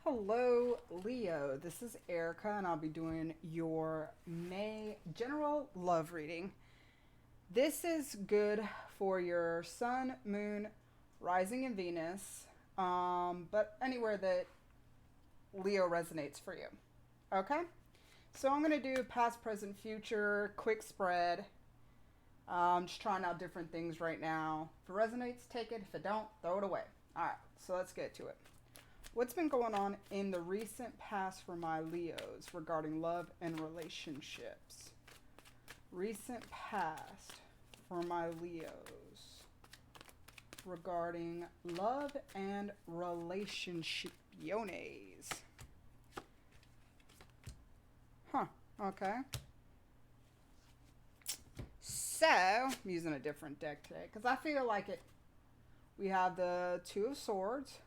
Hello, Leo. This is Erica, and I'll be doing your May general love reading. This is good for your sun, moon, rising, and Venus, but anywhere that Leo resonates for you. Okay? So I'm going to do past, present, future, quick spread. Just trying out different things right now. If it resonates, take it. If it don't, throw it away. All right, so let's get to it. What's been going on in the recent past for my Leos regarding love and relationships? Recent past for my Leos regarding love and relationships. Huh, okay. So, I'm using a different deck today because I feel like it. We have the Two of Swords,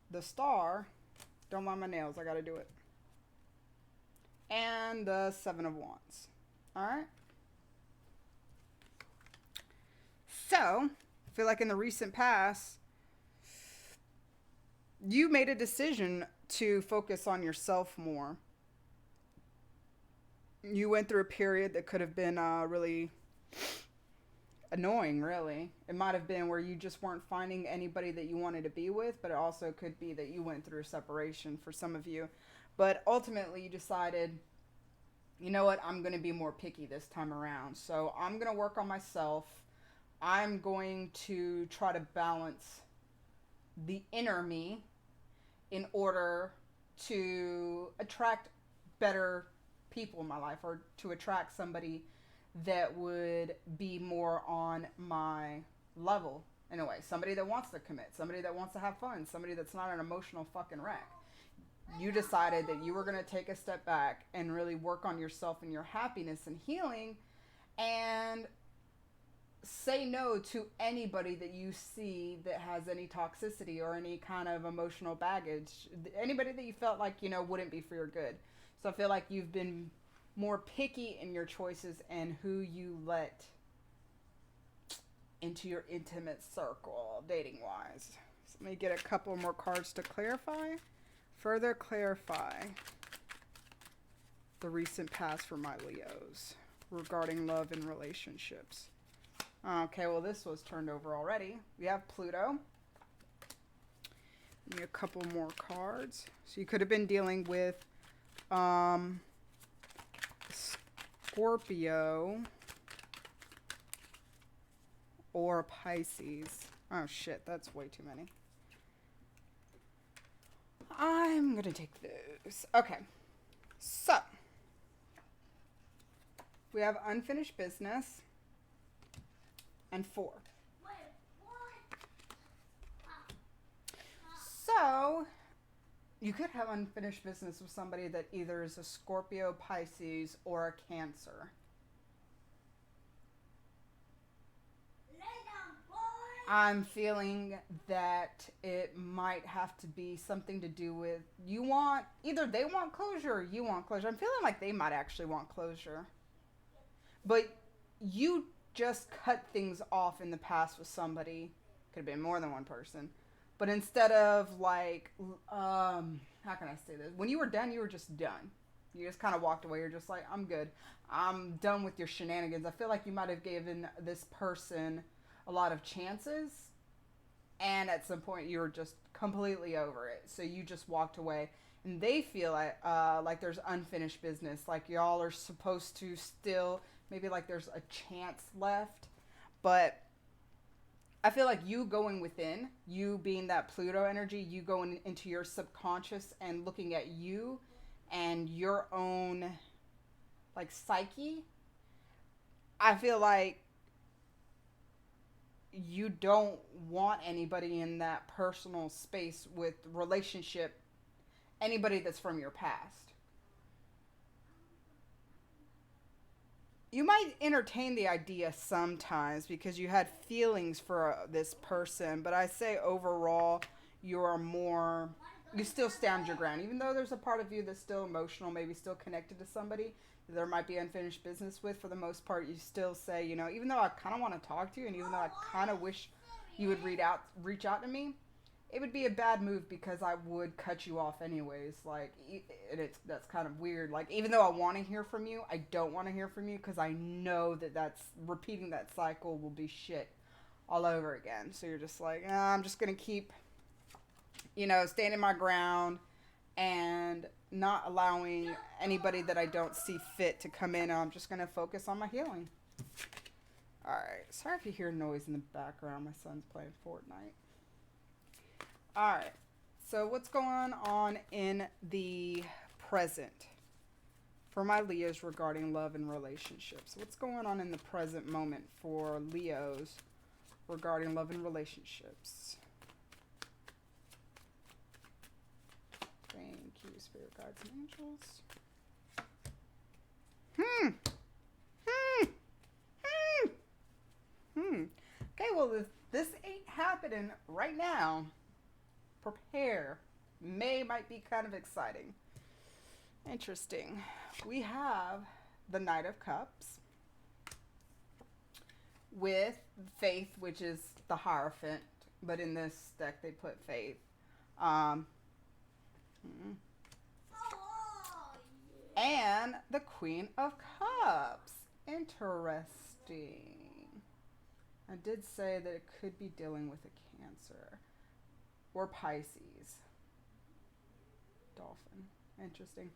the Star. Don't mind my nails, I gotta do it. And the Seven of Wands. Alright? So, I feel like in the recent past, you made a decision to focus on yourself more. You went through a period that could have been really annoying, really. It might have been where you just weren't finding anybody that you wanted to be with, but it also could be that you went through a separation for some of you. But ultimately, you decided, you know what, I'm going to be more picky this time around. So I'm going to work on myself. I'm going to try to balance the inner me in order to attract better people in my life, or to attract somebody that would be more on my level in a way. Somebody that wants to commit, somebody that wants to have fun, somebody that's not an emotional fucking wreck. You decided that you were going to take a step back and really work on yourself and your happiness and healing, and say no to anybody that you see that has any toxicity or any kind of emotional baggage. Anybody that you felt like, wouldn't be for your good. So I feel like you've been more picky in your choices and who you let into your intimate circle, dating wise. So let me get a couple more cards to further clarify the recent past for my Leos regarding love and relationships. Okay, well, this was turned over already. We have Pluto. Give me a couple more cards. So you could have been dealing with Scorpio or Pisces. Oh shit, that's way too many. I'm gonna take those. Okay, so we have unfinished business and 4. So you could have unfinished business with somebody that either is a Scorpio, Pisces, or a Cancer. I'm feeling that it might have to be something to do with either they want closure or you want closure. I'm feeling like they might actually want closure. But you just cut things off in the past with somebody. Could have been more than one person. But instead of like, how can I say this? When you were done, you were just done. You just kind of walked away. You're just like, I'm good. I'm done with your shenanigans. I feel like you might have given this person a lot of chances, and at some point you were just completely over it. So you just walked away, and they feel like there's unfinished business. Like y'all are supposed to still, maybe like there's a chance left, but I feel like you going within, you being that Pluto energy, you going into your subconscious and looking at you and your own like psyche. I feel like you don't want anybody in that personal space with relationship, anybody that's from your past. You might entertain the idea sometimes because you had feelings for this person, but I say overall you still stand your ground. Even though there's a part of you that's still emotional, maybe still connected to somebody that there might be unfinished business with, for the most part, you still say, even though I kind of want to talk to you, and even though I kind of wish you would reach out to me, it would be a bad move because I would cut you off anyways. Like, and that's kind of weird. Like, even though I want to hear from you, I don't want to hear from you because I know that that's repeating that cycle will be shit all over again. So you're just like, I'm just gonna keep, standing my ground and not allowing anybody that I don't see fit to come in. I'm just gonna focus on my healing. All right. Sorry if you hear noise in the background. My son's playing Fortnite. All right. So what's going on in the present for my Leos regarding love and relationships? What's going on in the present moment for Leos regarding love and relationships? Thank you, Spirit Guides and Angels. Okay, well, if this ain't happening right now, prepare. May might be kind of exciting. Interesting. We have the Knight of Cups with Faith, which is the Hierophant, but in this deck they put Faith. And the Queen of Cups. Interesting. I did say that it could be dealing with a Cancer or Pisces. Dolphin. Interesting.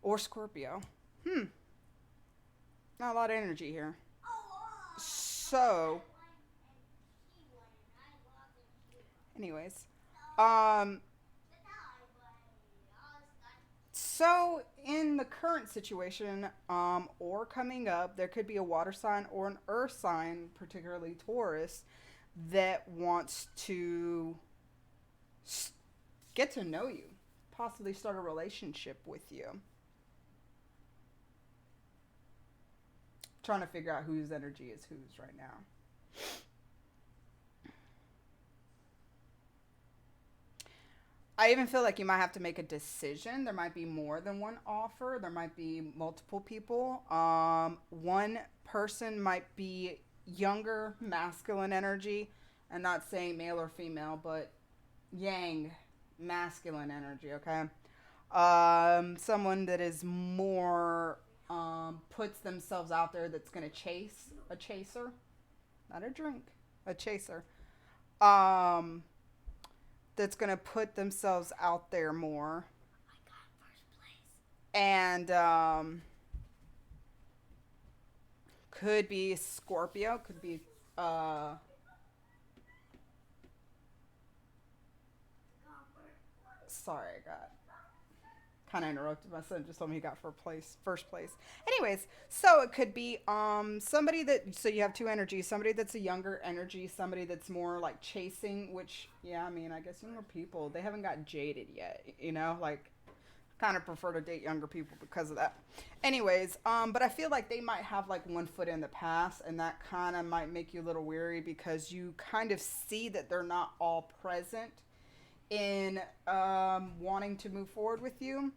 Or Scorpio. Not a lot of energy here. So, anyways, so in the current situation, or coming up, there could be a water sign or an earth sign, particularly Taurus, that wants to get to know you, possibly start a relationship with you. Trying to figure out whose energy is whose right now. I even feel like you might have to make a decision. There might be more than one offer. There might be multiple people. One person might be younger, masculine energy. I'm not saying male or female, but yang, masculine energy, okay? Someone that is more, puts themselves out there, that's going to chase, a chaser. Not a drink, a chaser. That's going to put themselves out there more. I got first place. And could be Scorpio, could be sorry, I got kind of interrupted. My son just told me he got first place. Anyways, so it could be somebody that, so you have two energies, somebody that's a younger energy, somebody that's more like chasing, which, yeah, I mean, I guess younger people, they haven't got jaded yet, like, kind of prefer to date younger people because of that. Anyways, but I feel like they might have like one foot in the past, and that kind of might make you a little weary because you kind of see that they're not all present in wanting to move forward with you.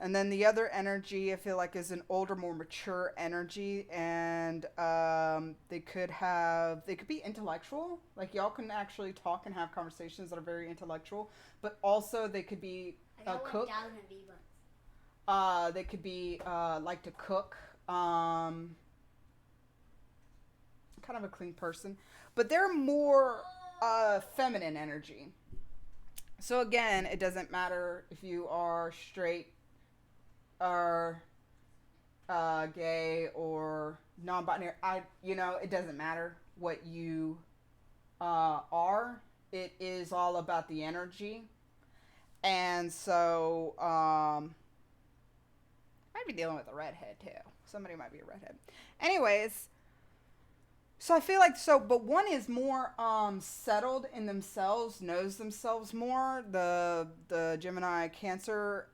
And then the other energy I feel like is an older, more mature energy, and they could be intellectual, like y'all can actually talk and have conversations that are very intellectual, but also they could be a cook. They could be like to cook, kind of a clean person, but they're more feminine energy. So again, it doesn't matter if you are straight or gay or non-binary. It doesn't matter what you are. It is all about the energy. And so I might be dealing with a redhead too. Somebody might be a redhead. Anyways, so I feel like but one is more settled in themselves, knows themselves more, the Gemini Cancer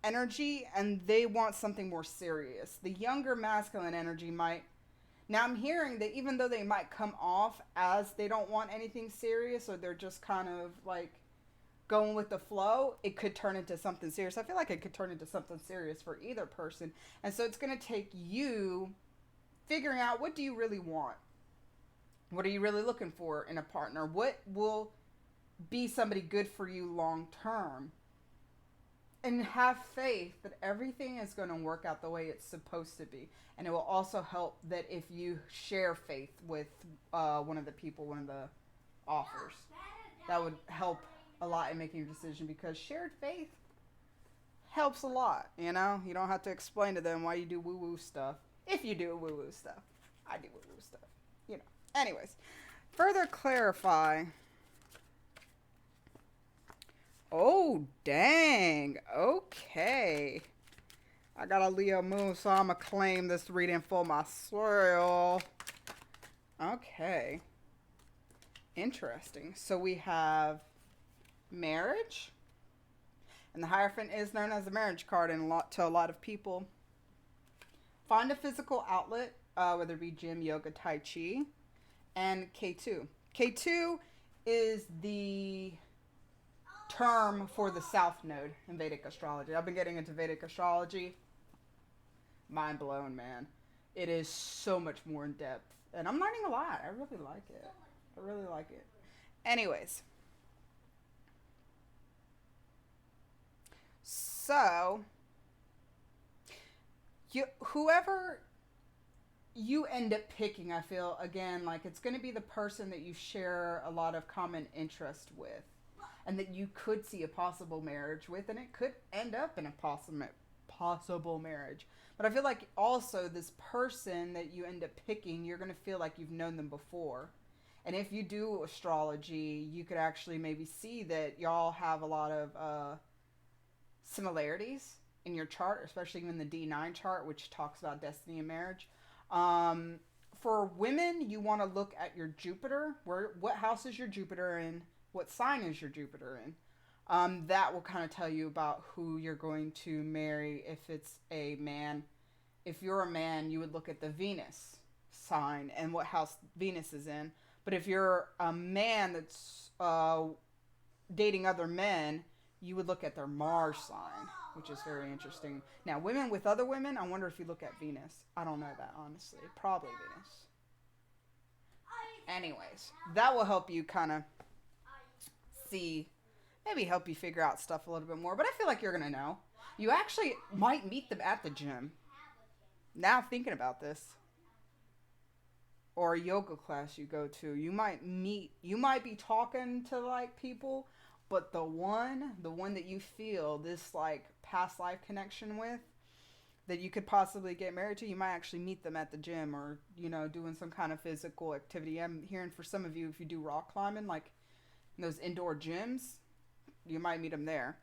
energy, and they want something more serious. The younger masculine energy might, now I'm hearing that even though they might come off as they don't want anything serious, or they're just kind of like going with the flow, it could turn into something serious. I feel like it could turn into something serious for either person. And so it's going to take you figuring out, what do you really want? What are you really looking for in a partner? What will be somebody good for you long term? And have faith that everything is going to work out the way it's supposed to be. And it will also help that if you share faith with one of the people, one of the offers, that would help a lot in making your decision, because shared faith helps a lot. You know, you don't have to explain to them why you do woo woo stuff. If you do woo woo stuff, I do woo woo stuff. You know. Anyways, further clarify. Oh, dang. Okay. I got a Leo moon, so I'm going to claim this reading for myself. Okay. Interesting. So we have marriage. And the Hierophant is known as the marriage card to a lot of people. Find a physical outlet, whether it be gym, yoga, tai chi. And K2. K2 is the term for the South Node in Vedic astrology. I've been getting into Vedic astrology. Mind blown, man. It is so much more in depth. And I'm learning a lot. I really like it. I really like it. Anyways. So, whoever you end up picking, I feel, again, like it's going to be the person that you share a lot of common interest with. And that you could see a possible marriage with, and it could end up in a possible marriage. But I feel like also this person that you end up picking, you're going to feel like you've known them before. And if you do astrology, you could actually maybe see that y'all have a lot of similarities in your chart, especially in the D9 chart, which talks about destiny and marriage. For women, you want to look at your Jupiter. What house is your Jupiter in? What sign is your Jupiter in? That will kind of tell you about who you're going to marry if it's a man. If you're a man, you would look at the Venus sign and what house Venus is in. But if you're a man that's dating other men, you would look at their Mars sign, which is very interesting. Now, women with other women, I wonder if you look at Venus. I don't know that, honestly. Probably Venus. Anyways, that will help you kind of see, maybe help you figure out stuff a little bit more. But I feel like you're going to know. You actually might meet them at the gym. Now thinking about this. Or a yoga class you go to. You might be talking to like people, but the one that you feel this like past life connection with, that you could possibly get married to, you might actually meet them at the gym, or, you know, doing some kind of physical activity. I'm hearing for some of you, if you do rock climbing, like in those indoor gyms, you might meet them there.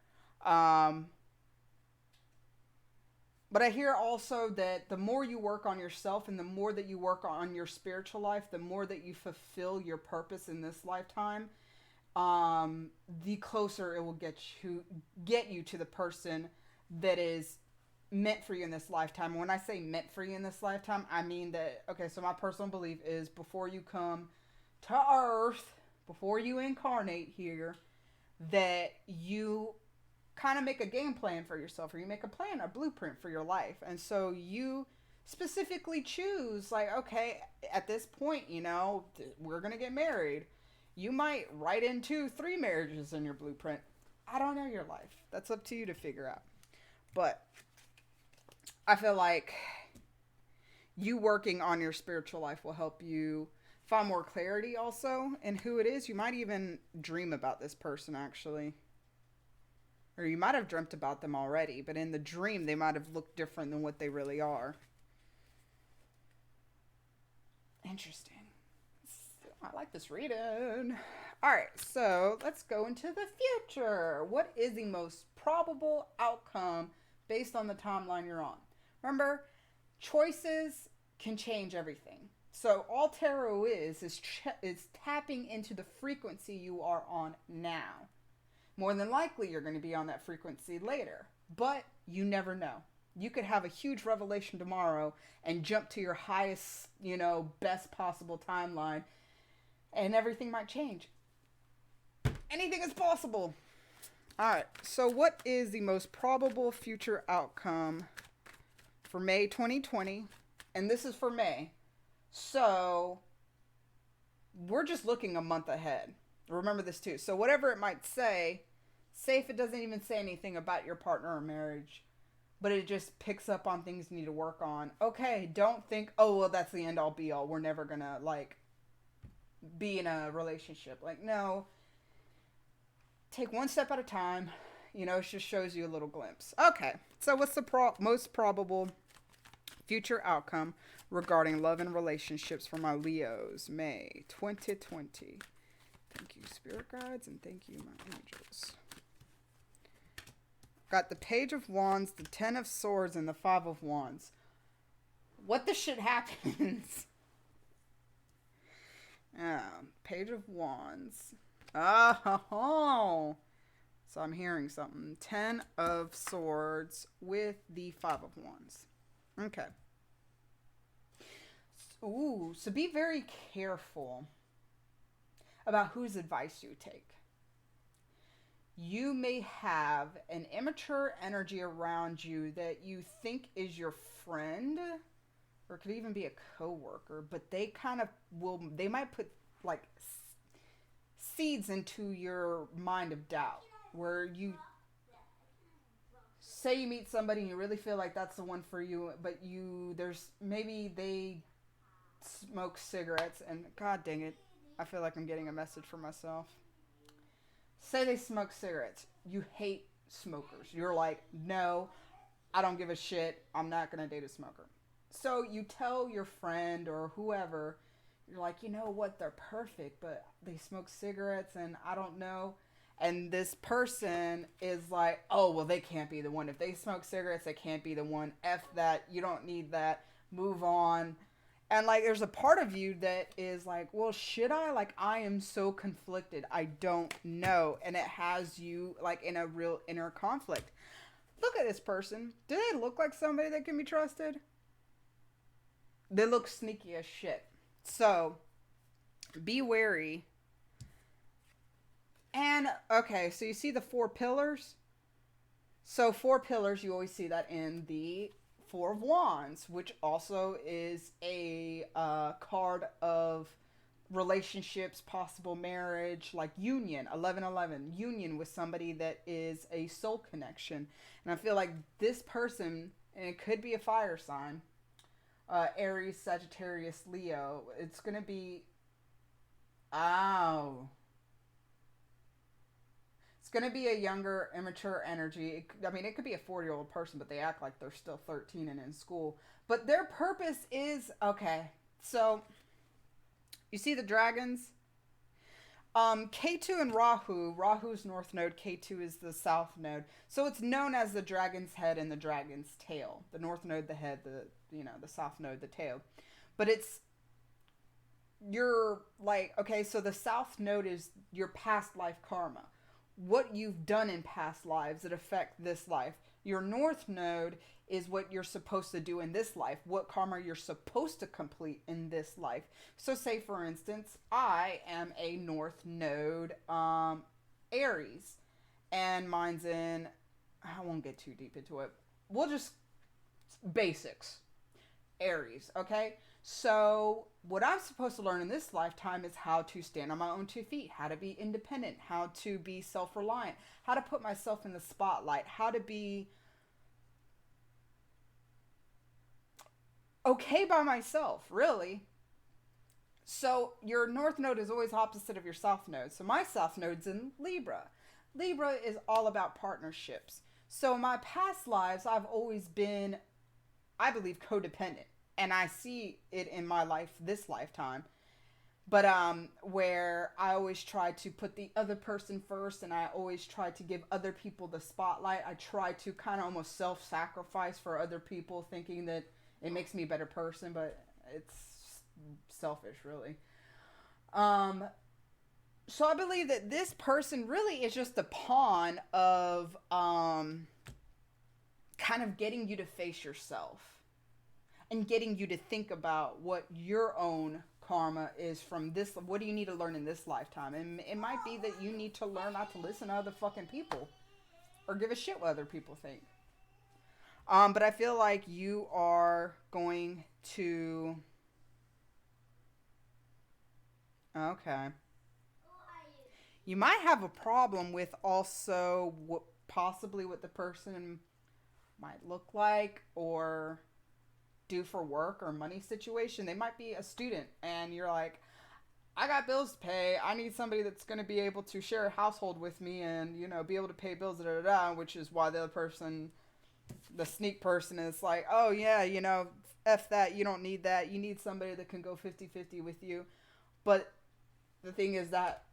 But I hear also that the more you work on yourself and the more that you work on your spiritual life, the more that you fulfill your purpose in this lifetime, the closer it will get you to the person that is meant for you in this lifetime. And when I say meant for you in this lifetime, I mean that, okay, so my personal belief is before you come to Earth, before you incarnate here, that you kind of make a game plan for yourself, or you make a blueprint for your life. And so you specifically choose, like, okay, at this point, you know, we're going to get married. You might write in 2-3 marriages in your blueprint. I don't know your life. That's up to you to figure out. But I feel like you working on your spiritual life will help you find more clarity also in who it is. You might even dream about this person, actually. Or you might have dreamt about them already, but in the dream, they might have looked different than what they really are. Interesting. I like this reading. All right, so let's go into the future. What is the most probable outcome based on the timeline you're on? Remember, choices can change everything. So all tarot is tapping into the frequency you are on now. More than likely, you're going to be on that frequency later, but you never know. You could have a huge revelation tomorrow and jump to your highest, you know, best possible timeline, and everything might change. Anything is possible. All right, so what is the most probable future outcome for May 2020? And this is for May. So we're just looking a month ahead. Remember this too. So whatever it might say if it doesn't even say anything about your partner or marriage, but it just picks up on things you need to work on. Okay, don't think, oh, well, that's the end all be all. We're never gonna, like, be in a relationship. Like, no, take one step at a time. You know, it just shows you a little glimpse. Okay, so what's the most probable future outcome regarding love and relationships for my Leos, May 2020? Thank you, spirit guides, and thank you, my angels. Got the Page of Wands, the Ten of Swords, and the Five of Wands. What the shit happens? Page of Wands. Oh. So I'm hearing something. Ten of Swords with the Five of Wands. Okay. Ooh, so be very careful about whose advice you take. You may have an immature energy around you that you think is your friend, or it could even be a coworker, but they kind of they might put like seeds into your mind of doubt, where you say you meet somebody and you really feel like that's the one for you, but maybe they smoke cigarettes, and god dang it, I feel like I'm getting a message for myself. Say they smoke cigarettes. You hate smokers. You're like, no, I don't give a shit. I'm not going to date a smoker. So you tell your friend or whoever, you're like, you know what? They're perfect, but they smoke cigarettes and I don't know. And this person is like, oh, well, they can't be the one. If they smoke cigarettes, they can't be the one. F that. You don't need that. Move on. And, like, there's a part of you that is like, well, should I? Like, I am so conflicted. I don't know. And it has you, like, in a real inner conflict. Look at this person. Do they look like somebody that can be trusted? They look sneaky as shit. So, be wary. And, okay, so you see the 4 pillars? So, 4 pillars, you always see that in the Four of Wands, which also is a card of relationships, possible marriage, like union, 1111, union with somebody that is a soul connection. And I feel like this person, and it could be a fire sign, Aries, Sagittarius, Leo, it's going to be, it's going to be a younger, immature energy. It could be a 40-year-old person, but they act like they're still 13 and in school. But their purpose is, okay, so you see the dragons? K2 and Rahu. Rahu's north node, K2 is the south node. So it's known as the dragon's head and the dragon's tail. The north node, the head, the south node, the tail. But you're like, okay, so the south node is your past life karma. What you've done in past lives that affect this life. Your north node is what you're supposed to do in this life, what karma you're supposed to complete in this life. So say, for instance, I am a north node Aries, and mine's in, I won't get too deep into it. We'll just, basics. Aries, okay? So what I'm supposed to learn in this lifetime is how to stand on my own 2 feet, how to be independent, how to be self-reliant, how to put myself in the spotlight, how to be okay by myself, really. So your north node is always opposite of your south node. So my south node's in Libra. Libra is all about partnerships. So in my past lives, I've always been, I believe, codependent. And I see it in my life this lifetime. But where I always try to put the other person first, and I always try to give other people the spotlight. I try to kind of almost self-sacrifice for other people, thinking that it makes me a better person, but it's selfish, really. So I believe that this person really is just a pawn of kind of getting you to face yourself and getting you to think about what your own karma is from this. What do you need to learn in this lifetime? And it might be that you need to learn not to listen to other fucking people or give a shit what other people think. But I feel like you are going to Okay. You might have a problem with also what possibly what the person might look like or do for work or money situation. They might be a student and you're like, I got bills to pay. I need somebody that's going to be able to share a household with me and, be able to pay bills, da da da, which is why the other person, the sneak person, is like, oh, yeah, F that. You don't need that. You need somebody that can go 50-50 with you. But the thing is, that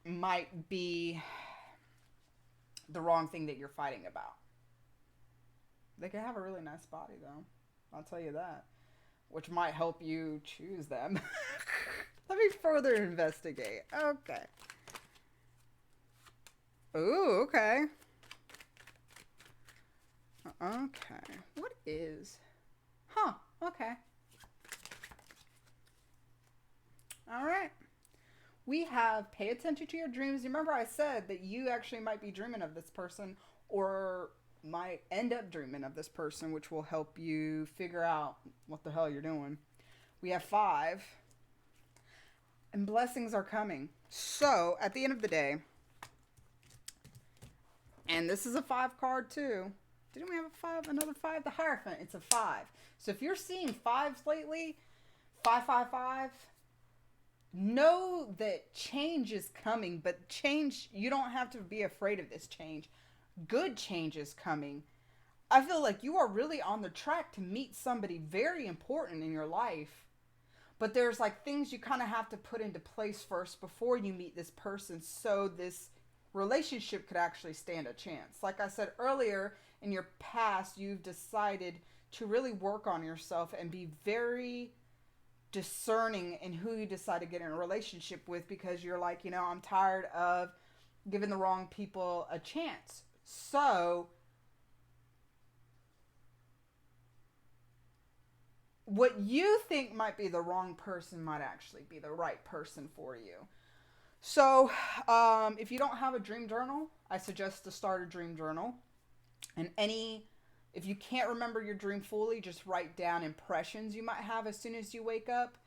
might be the wrong thing that you're fighting about. They can have a really nice body, though. I'll tell you that. Which might help you choose them. Let me further investigate. Okay. Ooh, okay. Okay. What is? Huh. Okay. All right. We have pay attention to your dreams. Remember I said that you actually might be dreaming of this person or might end up dreaming of this person, which will help you figure out what the hell you're doing. We have 5. And blessings are coming. So, at the end of the day, and this is a 5 card too. Didn't we have a 5? Another 5? The Hierophant. It's a 5. So if you're seeing 5s lately, 555, know that change is coming. But change, you don't have to be afraid of this change. Good change is coming. I feel like you are really on the track to meet somebody very important in your life. But there's like things you kind of have to put into place first before you meet this person so this relationship could actually stand a chance. Like I said earlier, in your past, you've decided to really work on yourself and be very discerning in who you decide to get in a relationship with because you're like, I'm tired of giving the wrong people a chance. So what you think might be the wrong person might actually be the right person for you. So, if you don't have a dream journal, I suggest to start a dream journal. And if you can't remember your dream fully, just write down impressions you might have as soon as you wake up,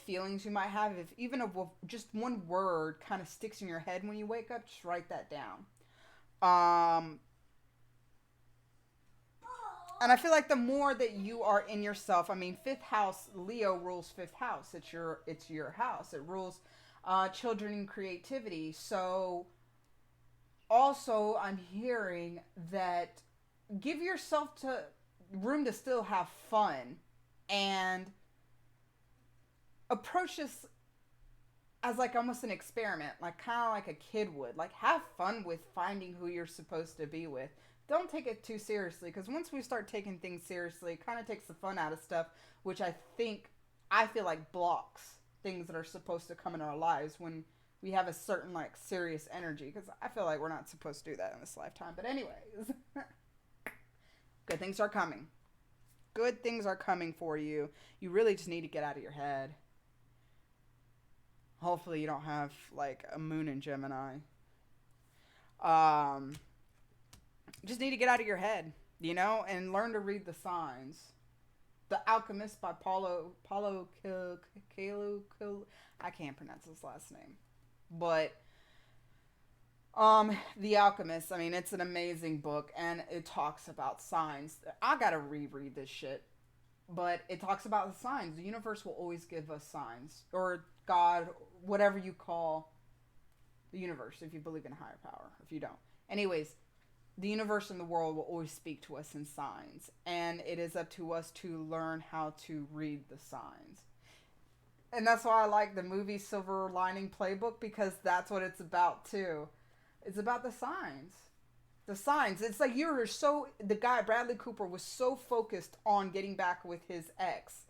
feelings you might have. If even if just one word kind of sticks in your head when you wake up, just write that down. And I feel like the more that you are in yourself, 5th house, Leo rules 5th house. It's your house. It rules children and creativity. So also I'm hearing that give yourself room to still have fun and approach this as like almost an experiment, like kind of like a kid would. Like have fun with finding who you're supposed to be with. Don't take it too seriously, because once we start taking things seriously, it kind of takes the fun out of stuff, which I feel like blocks things that are supposed to come in our lives when we have a certain like serious energy, because I feel like we're not supposed to do that in this lifetime. But anyways, good things are coming. Good things are coming for you. You really just need to get out of your head. Hopefully you don't have like a moon in Gemini. Just need to get out of your head, and learn to read the signs. The Alchemist by Paulo Coelho. I can't pronounce his last name. But The Alchemist, it's an amazing book, and it talks about signs. I gotta reread this shit. But it talks about the signs. The universe will always give us signs. Or God, whatever you call the universe, if you believe in a higher power. If you don't. Anyways, the universe and the world will always speak to us in signs. And it is up to us to learn how to read the signs. And that's why I like the movie Silver Lining Playbook, because that's what it's about too. It's about the signs. The signs. It's like the guy, Bradley Cooper, was so focused on getting back with his ex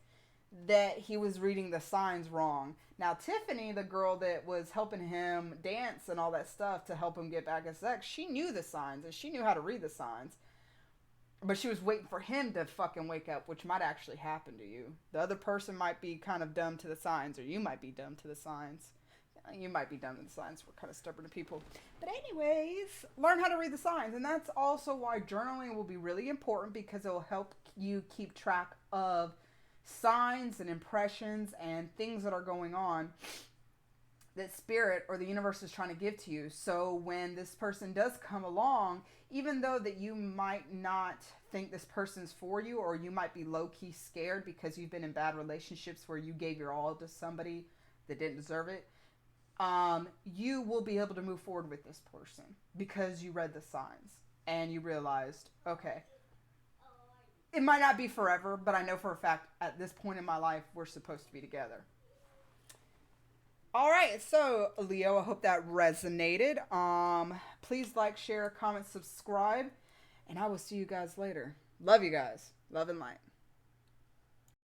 that he was reading the signs wrong. Now, Tiffany, the girl that was helping him dance and all that stuff to help him get back his ex, she knew the signs and she knew how to read the signs. But she was waiting for him to fucking wake up, which might actually happen to you. The other person might be kind of dumb to the signs, or you might be dumb to the signs. You might be dumb to the signs. We're kind of stubborn to people. But anyways, learn how to read the signs. And that's also why journaling will be really important, because it will help you keep track of signs and impressions and things that are going on that spirit or the universe is trying to give to you. So when this person does come along, even though that you might not think this person's for you, or you might be low-key scared because you've been in bad relationships where you gave your all to somebody that didn't deserve it, you will be able to move forward with this person because you read the signs and you realized, okay, it might not be forever, but I know for a fact at this point in my life we're supposed to be together. All right, so Leo, I hope that resonated. Please like, share, comment, subscribe, and I will see you guys later. Love you guys. Love and light.